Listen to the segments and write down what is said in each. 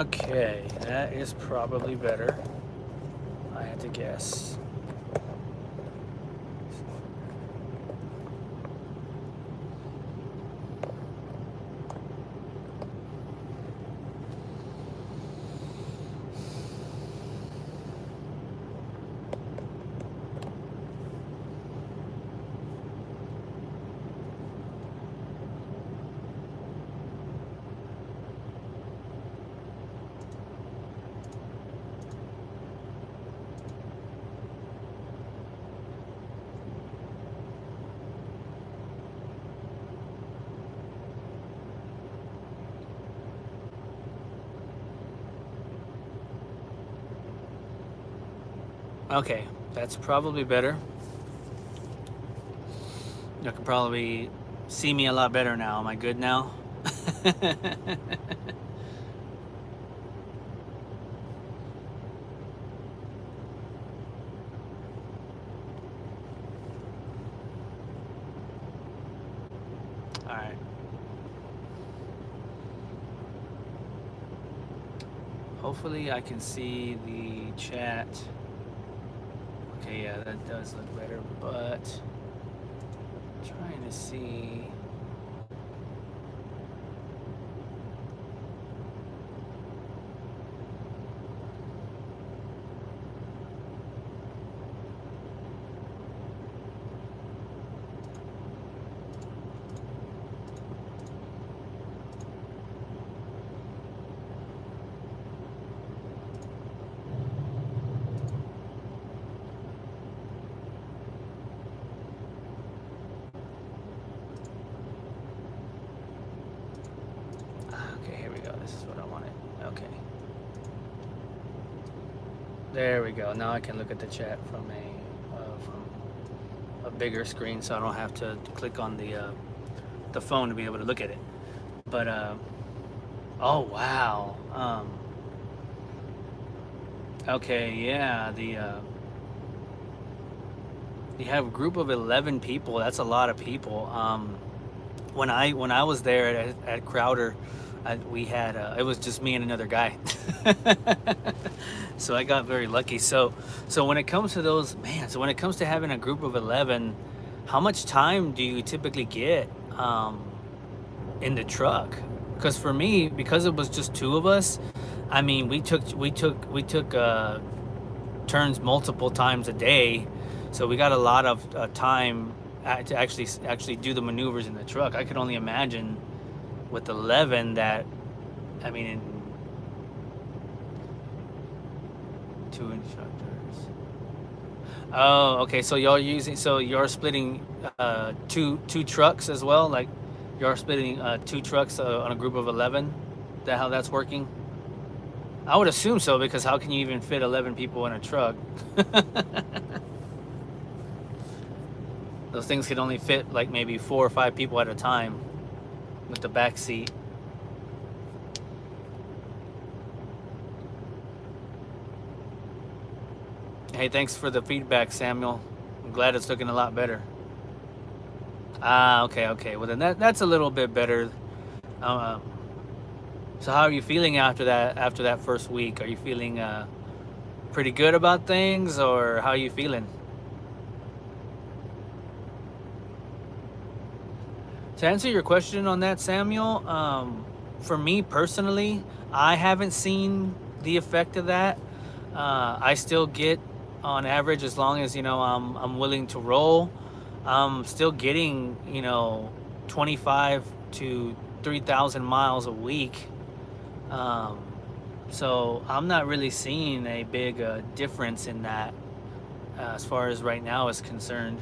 Okay, that is probably better. I had to guess. Okay, that's probably better. You can probably see me a lot better now. Am I good now? All right. Hopefully I can see the chat. Okay, yeah, that does look better, but trying to see. Okay, here we go. This is what I wanted. Okay. There we go. Now I can look at the chat from a bigger screen, so I don't have to click on the phone to be able to look at it. But oh wow. Okay, yeah. You have a group of 11 people. That's a lot of people. When I was there at Crowder, we had it was just me and another guy. So I got very lucky. So when it comes to those, man, so when it comes to having a group of 11, how much time do you typically get in the truck? Because for me, because it was just two of us, I mean, we took turns multiple times a day, so we got a lot of time to actually do the maneuvers in the truck. I could only imagine with 11 that, I mean, two instructors. Oh, okay. So you're splitting two trucks as well. Like you're splitting two trucks on a group of 11. Is that how that's working? I would assume so, because how can you even fit 11 people in a truck? Those things can only fit like maybe 4 or 5 people at a time with the back seat. Hey, thanks for the feedback, Samuel. I'm glad it's looking a lot better. Ah, okay. Well, then that's a little bit better. Um, so how are you feeling after that first week? Are you feeling pretty good about things, or how are you feeling? To answer your question on that, Samuel, for me personally, I haven't seen the effect of that. I still get, on average, as long as I'm willing to roll, I'm still getting 25 to 3,000 miles a week. Um, so I'm not really seeing a big difference in that as far as right now is concerned.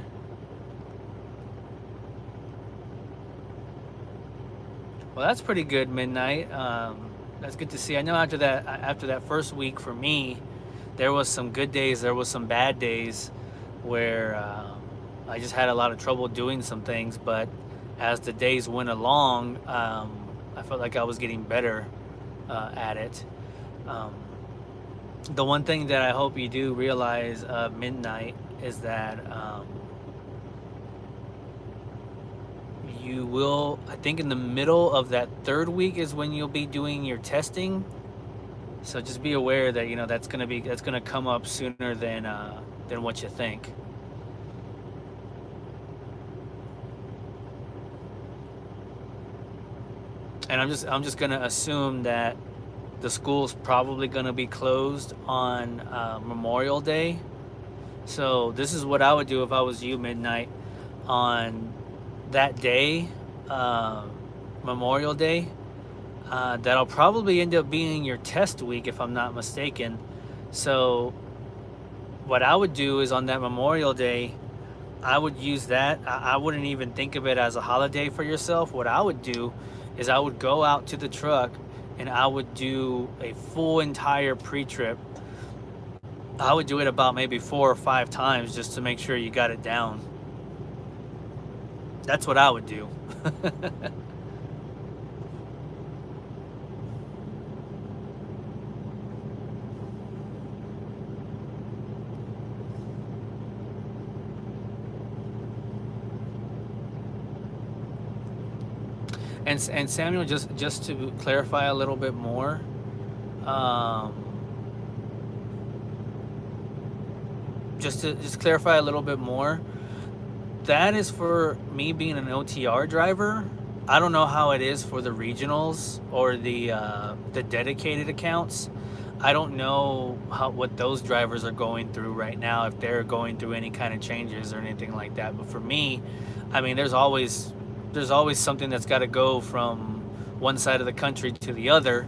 Well, that's pretty good, Midnight. That's good to see. I know after that first week for me, there was some good days, there was some bad days where I just had a lot of trouble doing some things. But as the days went along, I felt like I was getting better at it. Um, the one thing that I hope you do realize, Midnight, is that you will, I think in the middle of that third week is when you'll be doing your testing. So just be aware that that's gonna come up sooner than what you think. And I'm just gonna assume that the school's probably gonna be closed on Memorial Day. So this is what I would do if I was you, Midnight, on that day, uh, Memorial Day. That'll probably end up being your test week, if I'm not mistaken. So what I would do is on that Memorial Day, I would use that. I wouldn't even think of it as a holiday for yourself. What I would do is I would go out to the truck and I would do a full entire pre-trip. I would do it about maybe 4 or 5 times just to make sure you got it down. That's what I would do. And Samuel, just to clarify a little bit more, um, just clarify a little bit more. That is for me being an OTR driver. I don't know how it is for the regionals or the dedicated accounts. I don't know what those drivers are going through right now, if they're going through any kind of changes or anything like that. But for me, I mean, there's always something that's got to go from one side of the country to the other.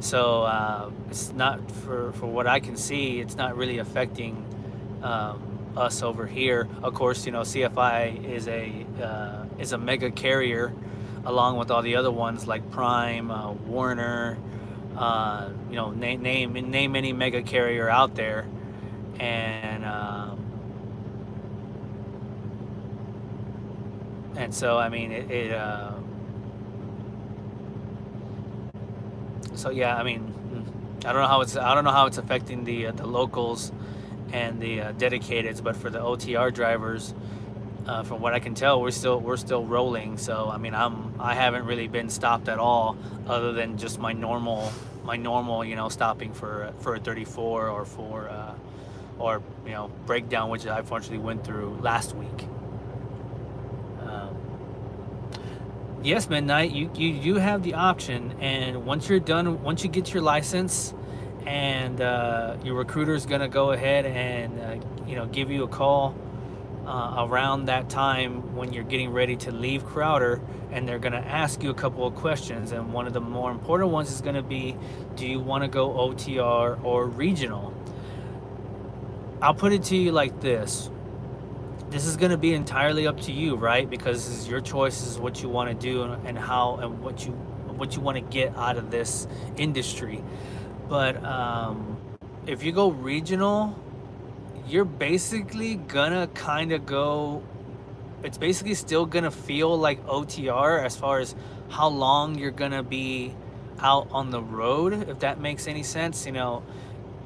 So it's not, for what I can see, it's not really affecting us over here. Of course, CFI is a mega carrier, along with all the other ones like Prime, Warner, name any mega carrier out there, and so I mean so yeah, I mean, I don't know how it's affecting the locals and the dedicateds, but for the OTR drivers, from what I can tell, we're still rolling. So I mean, I haven't really been stopped at all, other than just my normal stopping for a 34 or or breakdown, which I unfortunately went through last week. Um, yes, Midnight, you have the option, and once you're done, once you get your license, and your recruiter is gonna go ahead and give you a call around that time when you're getting ready to leave Crowder, and they're gonna ask you a couple of questions, and one of the more important ones is gonna be, do you want to go OTR or regional? I'll put it to you like this. This is going to be entirely up to you, right? Because this is your choice, this is what you want to do, and how, and what you want to get out of this industry. But if you go regional, you're basically gonna kind of go, it's basically still gonna feel like OTR as far as how long you're gonna be out on the road, if that makes any sense.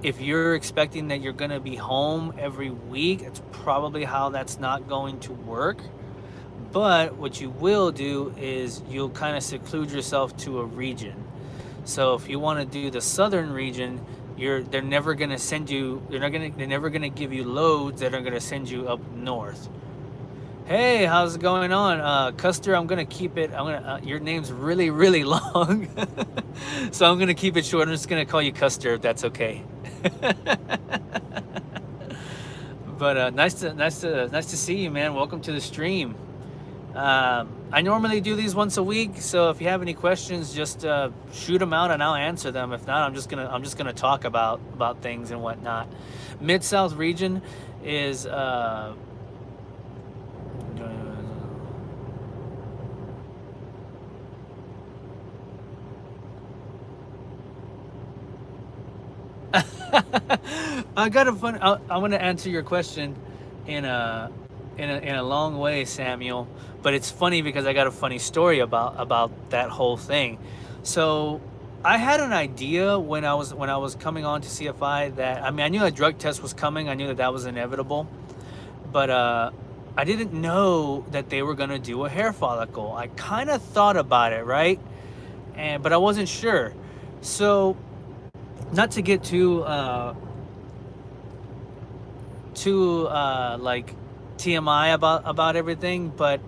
If you're expecting that you're gonna be home every week, it's probably how that's not going to work. But what you will do is you'll kind of seclude yourself to a region. So if you want to do the southern region, they're never gonna send you. They're never gonna give you loads that are gonna send you up north. Hey, how's it going on, Custer? I'm gonna keep it. Your name's really, really long, so I'm gonna keep it short. I'm just gonna call you Custer, if that's okay. But nice to see you, man. Welcome to the stream. I normally do these once a week, so if you have any questions, just shoot them out and I'll answer them. If not, I'm just gonna talk about things and whatnot. Mid-South region is I got a fun. I want to answer your question in a long way, Samuel. But it's funny because I got a funny story about that whole thing. So I had an idea when I was coming on to CFI that, I mean, I knew a drug test was coming. I knew that was inevitable, but I didn't know that they were gonna do a hair follicle. I kind of thought about it, right? But I wasn't sure. So not to get too like TMI about everything, but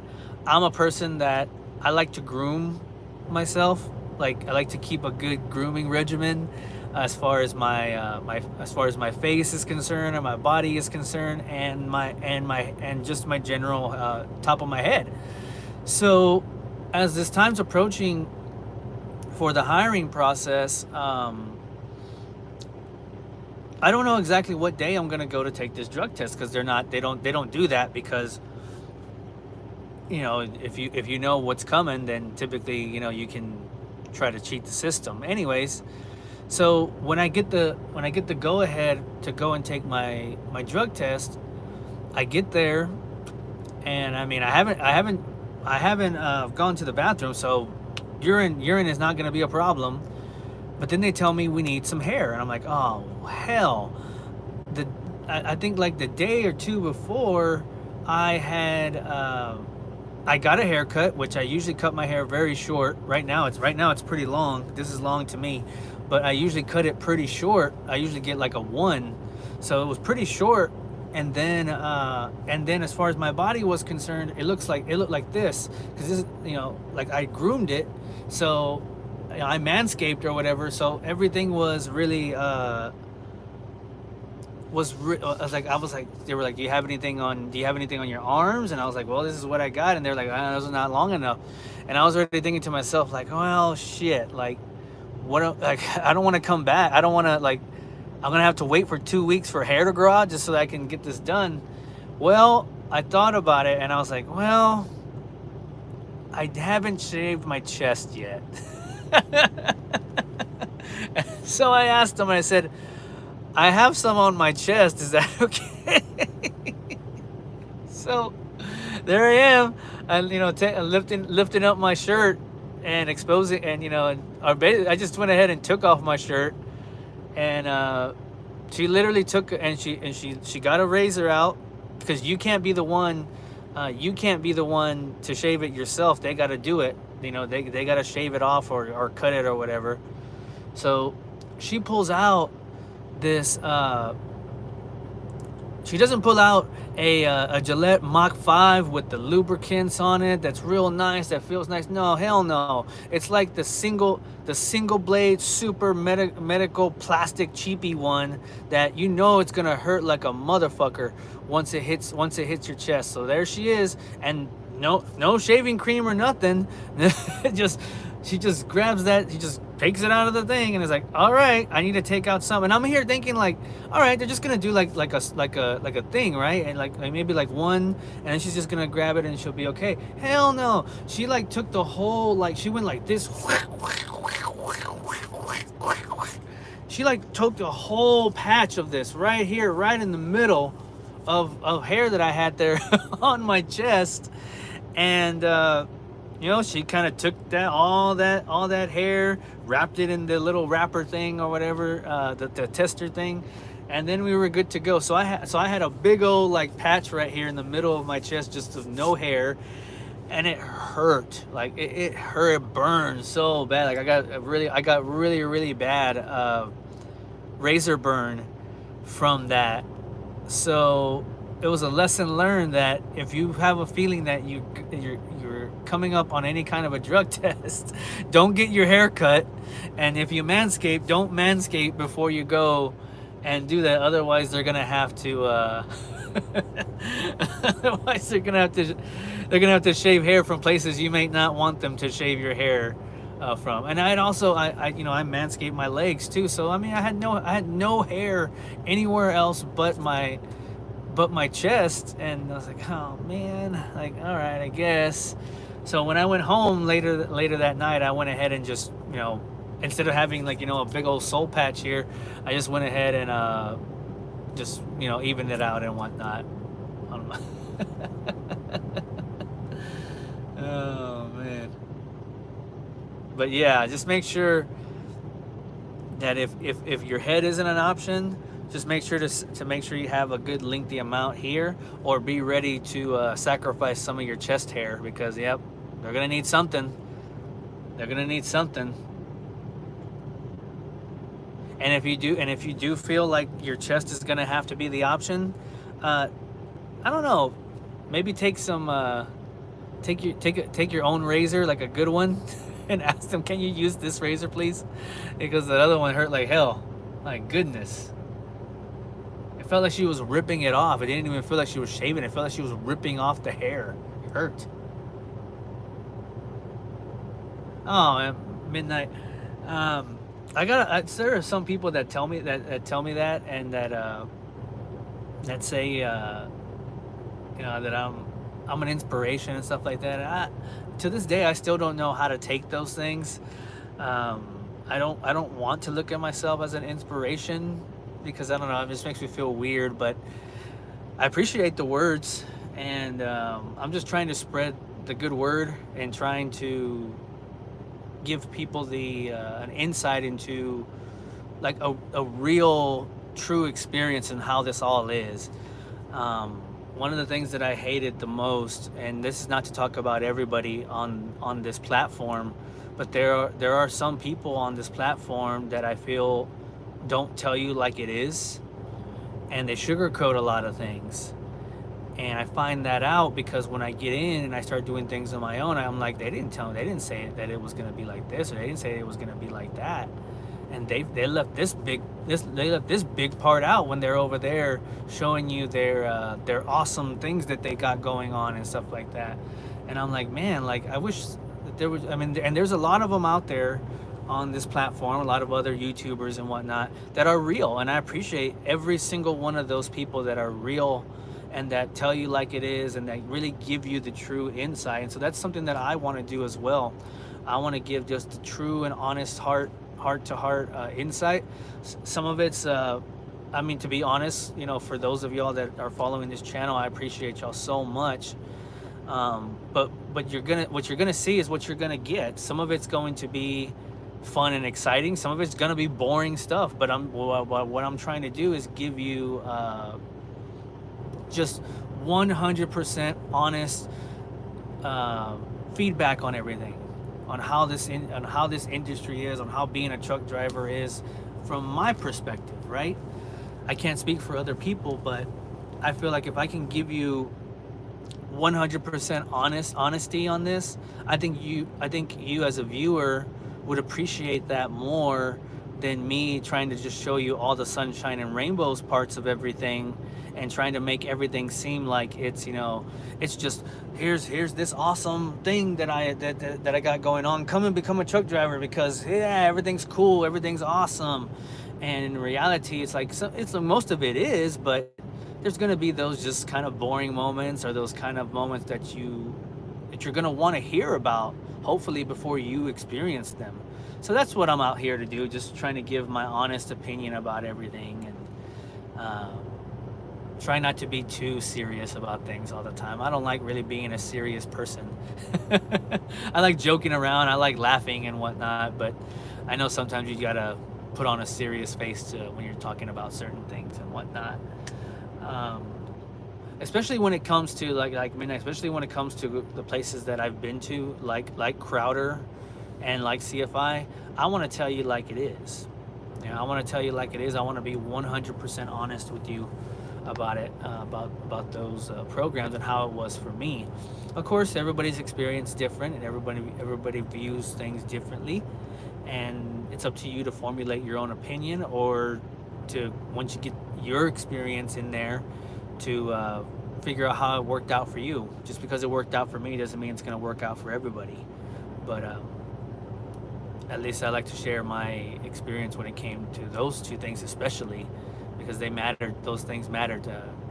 I'm a person that I like to groom myself. Like I like to keep a good grooming regimen as far as my as far as my face is concerned and my body is concerned and just my general top of my head. So as this time's approaching for the hiring process, I don't know exactly what day I'm gonna go to take this drug test because they don't do that because if you know what's coming, then typically you can try to cheat the system. Anyways, so when I get the go ahead to go and take my drug test, I get there, and I mean I haven't gone to the bathroom, so urine is not gonna be a problem. But then they tell me we need some hair, and I'm like, oh hell. The I think like the day or two before, I had I got a haircut, which I usually cut my hair very short. Right now it's pretty long. This is long to me, but I usually cut it pretty short. I usually get like a one, so it was pretty short. And then as far as my body was concerned, it looked like this because this is like I groomed it, so I manscaped or whatever. So everything was really I was like, they were like, do you have anything on your arms? And I was like, well, this is what I got. And they're like, those are not long enough. And I was already thinking to myself like, well, shit, like like I don't want to come back. I don't want to like, I'm gonna have to wait for 2 weeks for hair to grow out just so that I can get this done. Well, I thought about it and I was like, well, I haven't shaved my chest yet. So I asked him, I said, I have some on my chest. Is that okay? So there I am, and lifting up my shirt and exposing, and I just went ahead and took off my shirt, and she literally took, and she got a razor out because you can't be the one. You can't be the one to shave it yourself. They got to do it. They got to shave it off or cut it or whatever. So she pulls out this she doesn't pull out a Gillette Mach 5 with the lubricants on it that's real nice, that feels nice. No, hell no. It's like the single blade super medical plastic cheapy one that it's gonna hurt like a motherfucker once it hits your chest. So there she is, and no shaving cream or nothing. She just grabs that, she just takes it out of the thing and is like, all right, I need to take out some. And I'm here thinking like, all right, they're just gonna do like a thing, right? And like maybe like one, and then she's just gonna grab it and she'll be okay. Hell no. She like took the whole, like she went like this. She like took the whole patch of this right here, right in the middle of hair that I had there on my chest. And she kind of took all that hair, wrapped it in the little wrapper thing or whatever, the tester thing, and then we were good to go. So I had a big old like patch right here in the middle of my chest, just of no hair, and it hurt. Like it hurt. It burned so bad. Like I got really bad razor burn from that. So it was a lesson learned that if you have a feeling that you're coming up on any kind of a drug test, don't get your hair cut. And if you manscape, don't manscape before you go and do that. Otherwise they're gonna have to otherwise they're gonna have to shave hair from places you may not want them to shave your hair from. And I manscaped my legs too. So I mean I had no hair anywhere else but my chest, and I was like, oh man, like, all right, I guess. So when I went home later that night, I went ahead and just, instead of having like, a big old soul patch here, I just went ahead and just, evened it out and whatnot. Oh man. But yeah, just make sure that if your head isn't an option, just make sure to make sure you have a good lengthy amount here, or be ready to sacrifice some of your chest hair, because yep, they're gonna need something. They're gonna need something. And if you do feel like your chest is gonna have to be the option, uh, I don't know, maybe take your own razor, like a good one, and ask them, can you use this razor, please? Because the other one hurt like hell. My goodness. It felt like she was ripping it off. It didn't even feel like she was shaving. It felt like she was ripping off the hair. It hurt. Oh, man, midnight. There are some people that tell me that, and that say, that I'm an inspiration and stuff like that. To this day, I still don't know how to take those things. I don't want to look at myself as an inspiration because I don't know. It just makes me feel weird. But I appreciate the words, and I'm just trying to spread the good word and trying to give people an insight into like a real true experience in how this all is. One of the things that I hated the most, and this is not to talk about everybody on this platform, but there are some people on this platform that I feel don't tell you like it is, and they sugarcoat a lot of things. And I find that out because when I get in and I start doing things on my own, I'm like, they didn't say that it was gonna be like this, or they didn't say it was gonna be like that. And they left this big part out when they're over there showing you their awesome things that they got going on and stuff like that. And I'm like, man, like I wish that there was. I mean, and there's a lot of them out there on this platform, a lot of other YouTubers and whatnot that are real, and I appreciate every single one of those people that are real and that tell you like it is and that really give you the true insight. And so that's something that I want to do as well. I want to give just the true and honest heart to heart insight. Some of it's I mean, to be honest, for those of y'all that are following this channel, I appreciate y'all so much. But what you're gonna see is what you're gonna get. Some of it's going to be fun and exciting. Some of it's gonna be boring stuff. But what I'm trying to do is give you just 100% honest feedback on everything, on how this industry is, on how being a truck driver is from my perspective, right? I can't speak for other people, but I feel like if I can give you 100% honesty on this, I think you as a viewer would appreciate that more than me trying to just show you all the sunshine and rainbows parts of everything and trying to make everything seem like it's it's just here's this awesome thing that I got going on. Come and become a truck driver because everything's cool, everything's awesome. And in reality, it's like most of it is, but there's gonna be those just kind of boring moments, or those kind of moments that you're gonna want to hear about, hopefully before you experience them. So that's what I'm out here to do, just trying to give my honest opinion about everything, and try not to be too serious about things all the time. I don't like really being a serious person. I like joking around, I like laughing and whatnot, but I know sometimes you gotta put on a serious face when you're talking about certain things and whatnot. Especially when it comes to like midnight, especially when it comes to the places that I've been to, like Crowder and like CFI. I want to tell you like it is. I want to tell you like it is. I want to be 100% honest with you about it, about those programs and how it was for me. Of course, everybody's experience different, and everybody views things differently, and it's up to you to formulate your own opinion, or to, once you get your experience in there, to figure out how it worked out for you. Just because it worked out for me doesn't mean it's going to work out for everybody. But at least I like to share my experience when it came to those two things, especially because they mattered. Those things mattered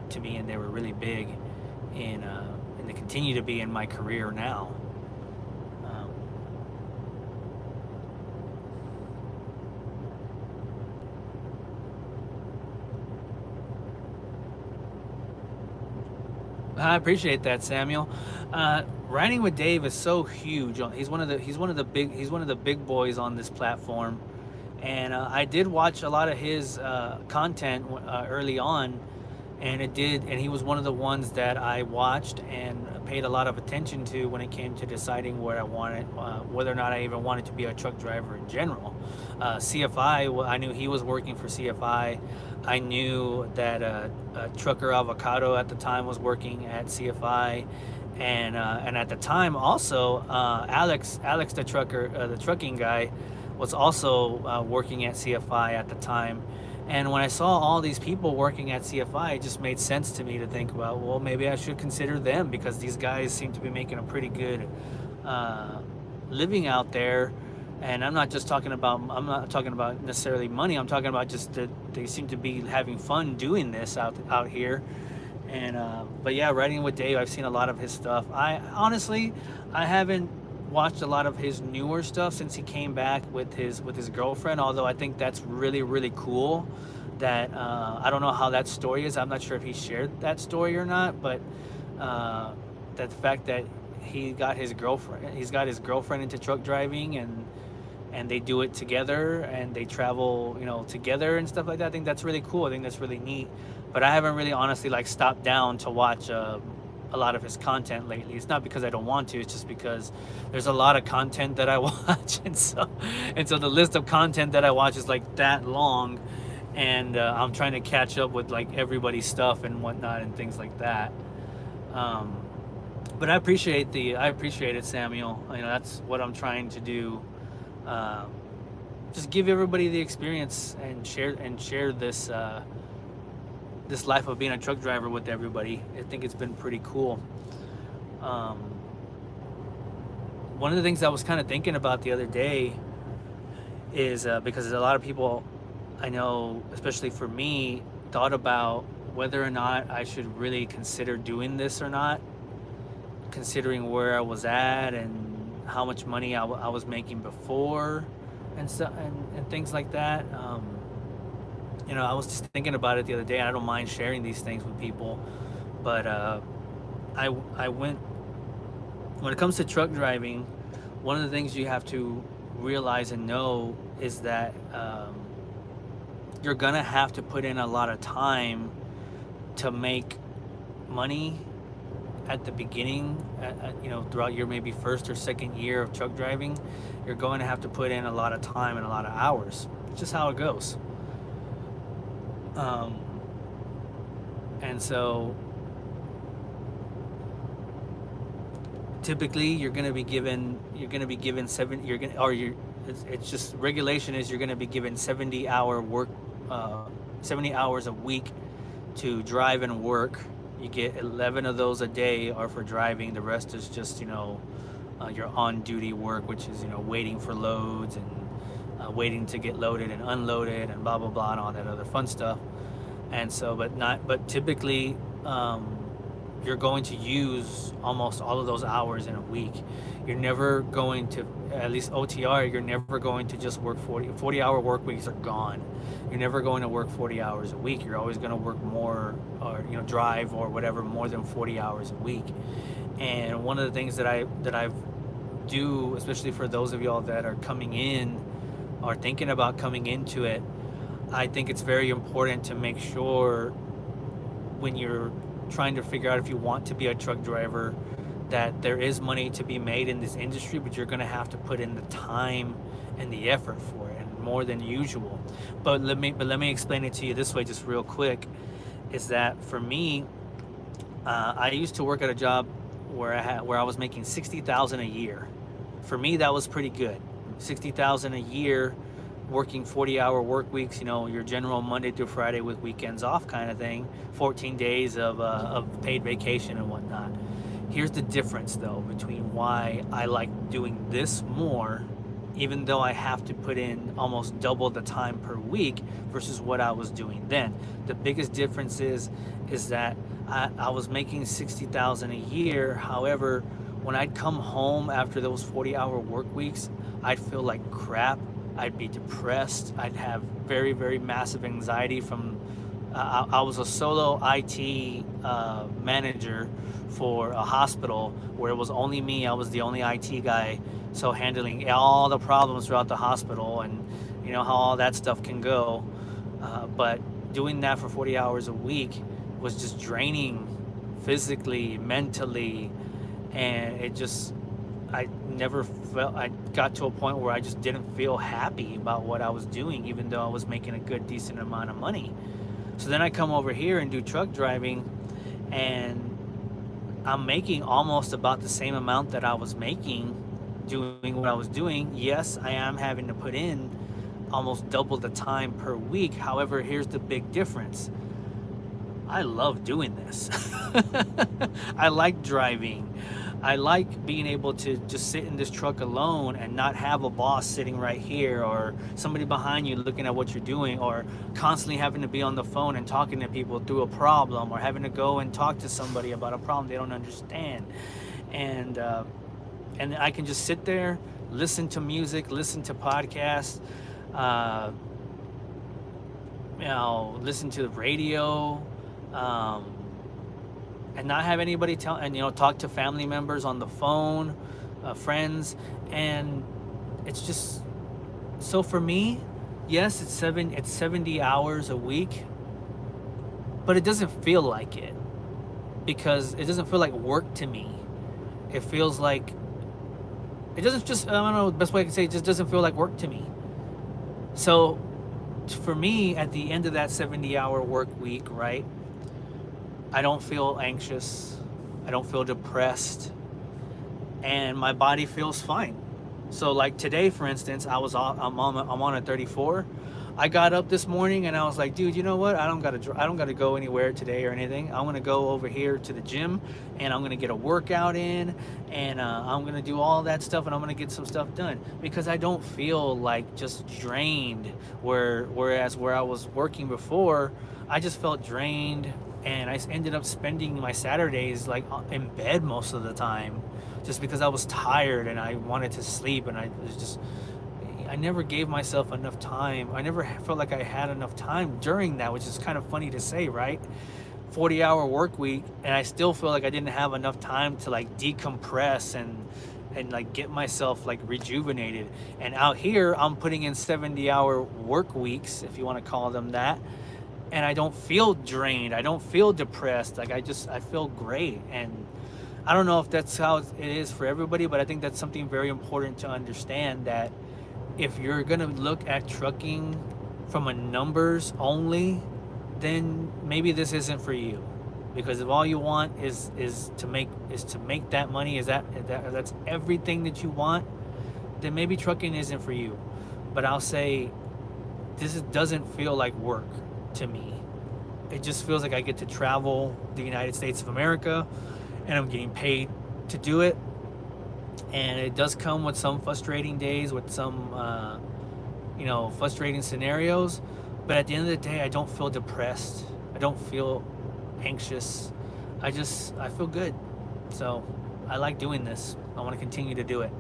to me, and they were really big and they continue to be in my career now. I appreciate that, Samuel. Riding with Dave is so huge. He's one of the big boys on this platform, and I did watch a lot of his content early on, and it did. And he was one of the ones that I watched and paid a lot of attention to when it came to deciding where I wanted, whether or not I even wanted to be a truck driver in general. CFI, well, I knew he was working for CFI. I knew that Trucker Avocado at the time was working at CFI, and at the time also Alex the trucker, the trucking guy, was also working at CFI at the time. And when I saw all these people working at CFI, it just made sense to me to think about, well, maybe I should consider them, because these guys seem to be making a pretty good uh, living out there. And I'm not talking about necessarily money. I'm talking about just that they seem to be having fun doing this out here. And but yeah, writing with Dave, I've seen a lot of his stuff. I honestly, I haven't watched a lot of his newer stuff since he came back with his girlfriend. Although I think that's really cool. That I don't know how that story is. I'm not sure if he shared that story or not. But that the fact that he's got his girlfriend into truck driving, and they do it together, and they travel, together and stuff like that. I think that's really cool. I think that's really neat. But I haven't really honestly like stopped down to watch a lot of his content lately. It's not because I don't want to. It's just because there's a lot of content that I watch, and so the list of content that I watch is like that long, and I'm trying to catch up with like everybody's stuff and whatnot and things like that. But I appreciate it, Samuel. That's what I'm trying to do. Just give everybody the experience and share this life of being a truck driver with everybody. I think it's been pretty cool. One of the things I was kind of thinking about the other day is because a lot of people I know, especially for me, thought about whether or not I should really consider doing this or not, considering where I was at and how much money I was making before, and so and things like that. I was just thinking about it the other day, and I don't mind sharing these things with people. But I went when it comes to truck driving. One of the things you have to realize and know is that you're gonna have to put in a lot of time to make money at the beginning. Throughout your maybe first or second year of truck driving, you're going to have to put in a lot of time and a lot of hours. It's just how it goes. And so typically you're going to be given it's just regulation is you're going to be given 70 hours a week to drive and work. You get 11 of those a day are for driving. The rest is just your on-duty work, which is waiting for loads and waiting to get loaded and unloaded and blah blah blah and all that other fun stuff. And so, but typically, you're going to use almost all of those hours in a week. You're never going to, at least OTR, you're never going to just work 40-hour work weeks are gone. You're never going to work 40 hours a week. You're always going to work more, or drive or whatever, more than 40 hours a week. And one of the things that I do, especially for those of y'all that are coming in or thinking about coming into it, I think it's very important to make sure when you're trying to figure out if you want to be a truck driver, that there is money to be made in this industry, but you're going to have to put in the time and the effort for it, and more than usual. But let me explain it to you this way, just real quick. Is that for me, I used to work at a job where I was making $60,000 a year. For me, that was pretty good. $60,000 a year, working 40-hour work weeks, your general Monday through Friday with weekends off kind of thing, 14 days of paid vacation and whatnot. Here's the difference, though, between why I like doing this more, even though I have to put in almost double the time per week versus what I was doing then. The biggest difference is that I was making $60,000 a year. However, when I'd come home after those 40-hour work weeks, I'd feel like crap. I'd be depressed. I'd have very, very massive anxiety from, I was a solo IT manager for a hospital where it was only me. I was the only IT guy. So handling all the problems throughout the hospital, and how all that stuff can go. But doing that for 40 hours a week, was just draining physically, mentally, and I never felt, I got to a point where I just didn't feel happy about what I was doing, even though I was making a good, decent amount of money. So then I come over here and do truck driving, and I'm making almost about the same amount that I was making doing what I was doing. Yes, I am having to put in almost double the time per week. However, here's the big difference. I love doing this. I like driving. I like being able to just sit in this truck alone and not have a boss sitting right here or somebody behind you looking at what you're doing, or constantly having to be on the phone and talking to people through a problem, or having to go and talk to somebody about a problem they don't understand. And and I can just sit there, listen to music, listen to podcasts, uh, listen to the radio, um, and not have anybody tell, and talk to family members on the phone, friends. And it's just, so for me, yes, it's 70 hours a week, but it doesn't feel like it, because it doesn't feel like work to me. It feels like, it doesn't, just, I don't know the best way I can say it, just doesn't feel like work to me. So for me, at the end of that 70-hour work week, right, I don't feel anxious, I don't feel depressed, and my body feels fine. So like today, for instance, I'm on a 34. I got up this morning and I was like, dude, you know what? I don't gotta go anywhere today or anything. I'm gonna go over here to the gym, and I'm gonna get a workout in, and I'm gonna do all that stuff, and I'm gonna get some stuff done, because I don't feel like just drained. Whereas where I was working before, I just felt drained, and I ended up spending my Saturdays like in bed most of the time, just because I was tired and I wanted to sleep, and I never gave myself enough time. I never felt like I had enough time during that, which is kind of funny to say, right? 40-hour work week, and I still feel like I didn't have enough time to like decompress and like get myself like rejuvenated. And out here, I'm putting in 70-hour work weeks, if you want to call them that, and I don't feel drained. I don't feel depressed. Like I feel great. And I don't know if that's how it is for everybody, but I think that's something very important to understand, that if you're gonna look at trucking from a numbers only, then maybe this isn't for you. Because if all you want is to make that money, that's everything that you want, then maybe trucking isn't for you. But I'll say doesn't feel like work to me. It just feels like I get to travel the United States of America, and I'm getting paid to do it. And it does come with some frustrating days, with some frustrating scenarios, but at the end of the day, I don't feel depressed, I don't feel anxious, I feel good. So I like doing this. I want to continue to do it.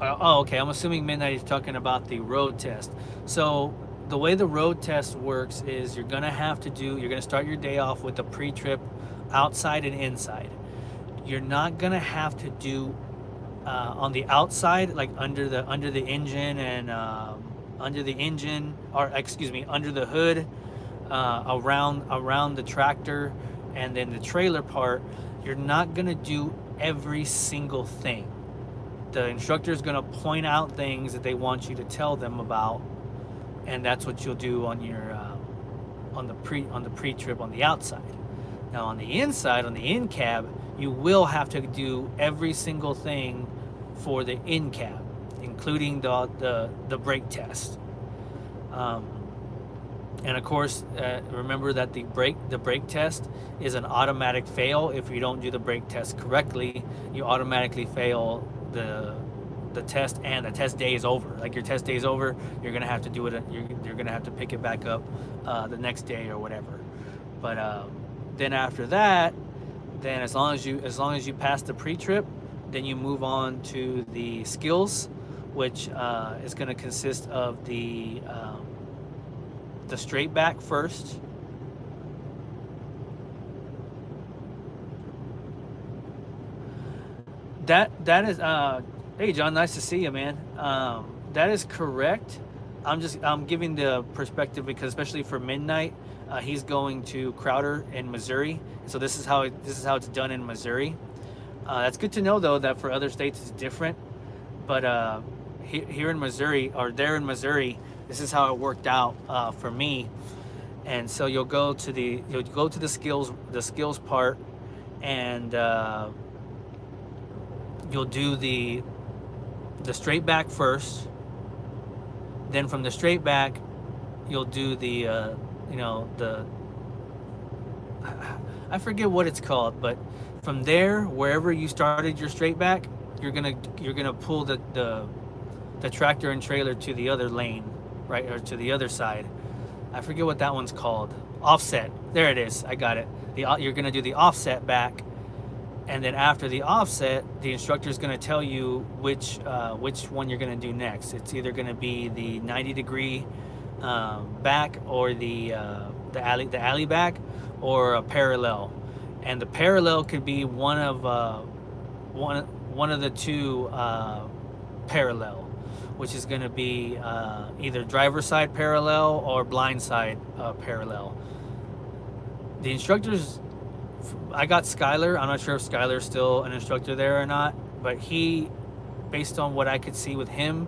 Okay, I'm assuming Midnight is talking about the road test. So the way the road test works is you're gonna start your day off with a pre-trip outside and inside. You're not gonna have to do on the outside, like under the engine, and under the hood, around the tractor, and then the trailer part. You're not gonna do every single thing. The instructor is gonna point out things that they want you to tell them about, and that's what you'll do on your on the pre-trip on the outside. Now on the inside, on the in-cab, you will have to do every single thing for the in-cab, including the brake test. And of course, remember that the brake test is an automatic fail. If you don't do the brake test correctly, you automatically fail the test, and the test day is over. Like, your test day is over, you're gonna have to do it. You're gonna have to pick it back up the next day or whatever. But then after that, then as long as you pass the pre-trip, then you move on to the skills, which is going to consist of the straight back first. That is hey John, nice to see you, man. that is correct. I'm giving the perspective because especially for midnight, he's going to Crowder in Missouri. So this is how it's done in Missouri. That's good to know though that for other states it's different. But here in Missouri or there in Missouri, this is how it worked out for me. And so you'll go to the skills part, and you'll do the straight back first. Then from the straight back, you'll do the I forget what it's called, but from there, wherever you started your straight back, you're gonna pull the tractor and trailer to the other lane, right, or to the other side. I forget what that one's called. Offset. There it is. I got it. You're gonna do the offset back, and then after the offset, the instructor is going to tell you which one you're going to do next. It's either going to be the 90-degree back, or the alley back, or a parallel. And the parallel could be one of the two parallel, which is going to be either driver side parallel or blind side parallel. The instructors, I got Skylar. I'm not sure if Skylar's still an instructor there or not, but he, based on what I could see with him,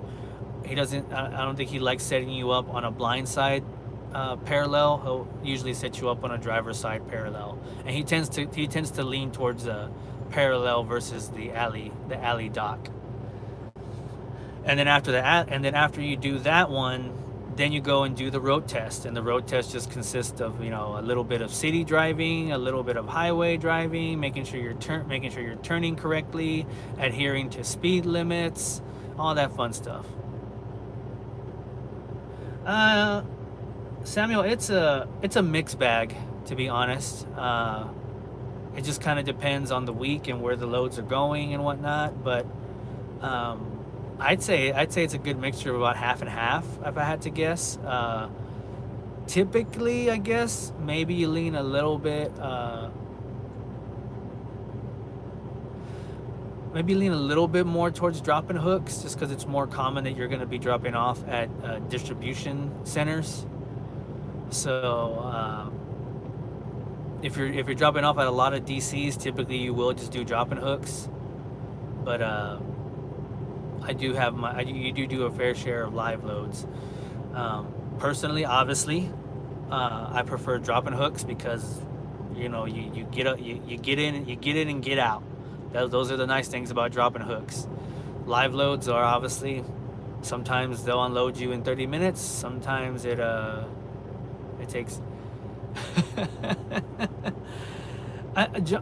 he doesn't. I don't think he likes setting you up on a blind side parallel. He'll usually set you up on a driver's side parallel, and he tends to lean towards a parallel versus the alley dock. And then after you do that one, then you go and do the road test, and the road test just consists of a little bit of city driving, a little bit of highway driving, making sure you're turning correctly, adhering to speed limits, all that fun stuff. Samuel, it's a mixed bag, to be honest. It just kind of depends on the week and where the loads are going and whatnot, but I'd say it's a good mixture of about half and half, if I had to guess. Typically, I guess maybe you lean a little bit, more towards dropping hooks, just because it's more common that you're going to be dropping off at distribution centers. So if you're dropping off at a lot of DCs, typically you will just do dropping hooks, but you do a fair share of live loads. Personally, obviously, I prefer dropping hooks because you get in and get out. Those are the nice things about dropping hooks. Live loads are obviously, sometimes they'll unload you in 30 minutes. Sometimes it takes.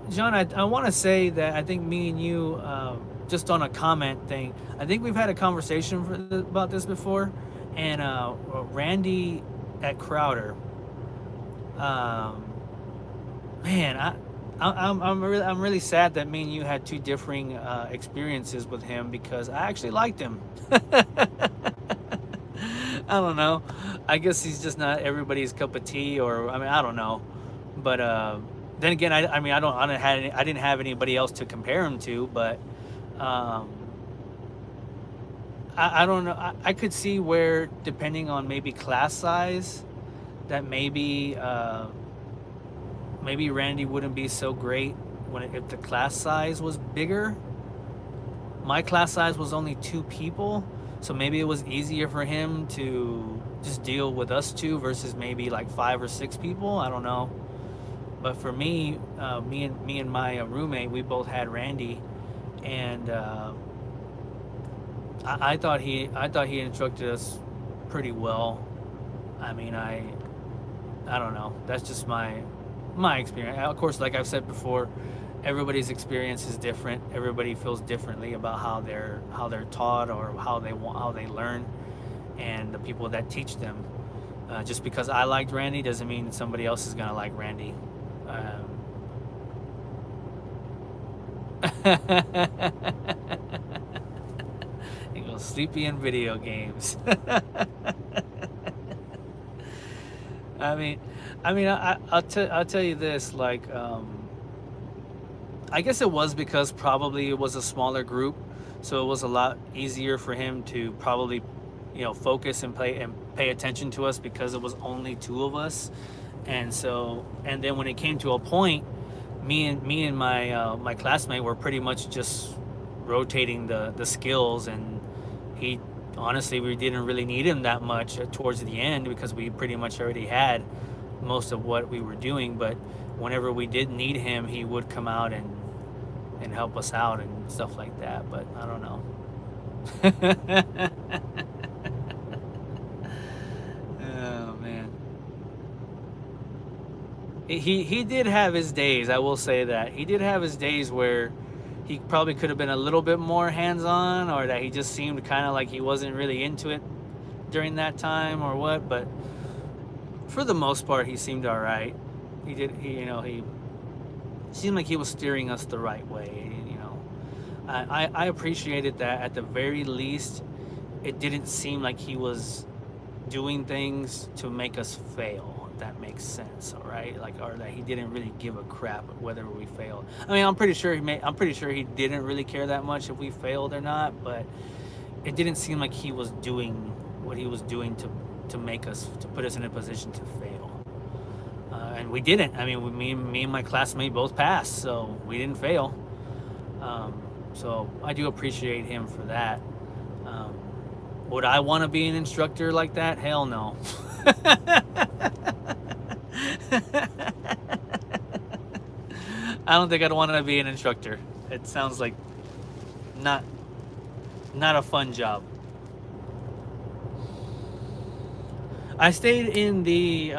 John, I want to say that I think me and you, just on a comment thing, I think we've had a conversation about this before, and Randy at Crowder, man, I'm really sad that me and you had two differing experiences with him, because I actually liked him. I don't know. I guess he's just not everybody's cup of tea, or I don't know, but then again, I didn't have anybody else to compare him to, but. I don't know. I could see where, depending on maybe class size, that maybe Randy wouldn't be so great if the class size was bigger. My class size was only 2 people, so maybe it was easier for him to just deal with us 2 versus maybe like 5 or 6 people. I don't know. But for me, me and my roommate, we both had Randy. And I thought he instructed us pretty well. I don't know. That's just my experience. Of course, like I've said before, everybody's experience is different. Everybody feels differently about how they're taught or how they learn, and the people that teach them. Just because I liked Randy doesn't mean somebody else is gonna like Randy. You go sleepy in video games. I'll tell you this, like, I guess it was because probably it was a smaller group, so it was a lot easier for him to probably focus and pay attention to us because it was only two of us. And then when it came to a point, me and my classmate were pretty much just rotating the skills, and he honestly, we didn't really need him that much towards the end because we pretty much already had most of what we were doing. But whenever we did need him, he would come out and help us out and stuff like that. But I don't know. Oh man. He did have his days, I will say that. He did have his days where he probably could have been a little bit more hands-on, or that he just seemed kind of like he wasn't really into it during that time or what. But for the most part, he seemed all right. He seemed like he was steering us the right way. I appreciated that. At the very least, it didn't seem like he was doing things to make us fail, if that makes sense. All right, or that he didn't really give a crap whether we failed. I mean, I'm pretty sure he didn't really care that much if we failed or not, but it didn't seem like he was doing what he was doing to put us in a position to fail. And we didn't. I mean, me and my classmate both passed, so we didn't fail. So I do appreciate him for that. Would I want to be an instructor like that? Hell no. I don't think I'd want to be an instructor. It sounds like not a fun job. I stayed in the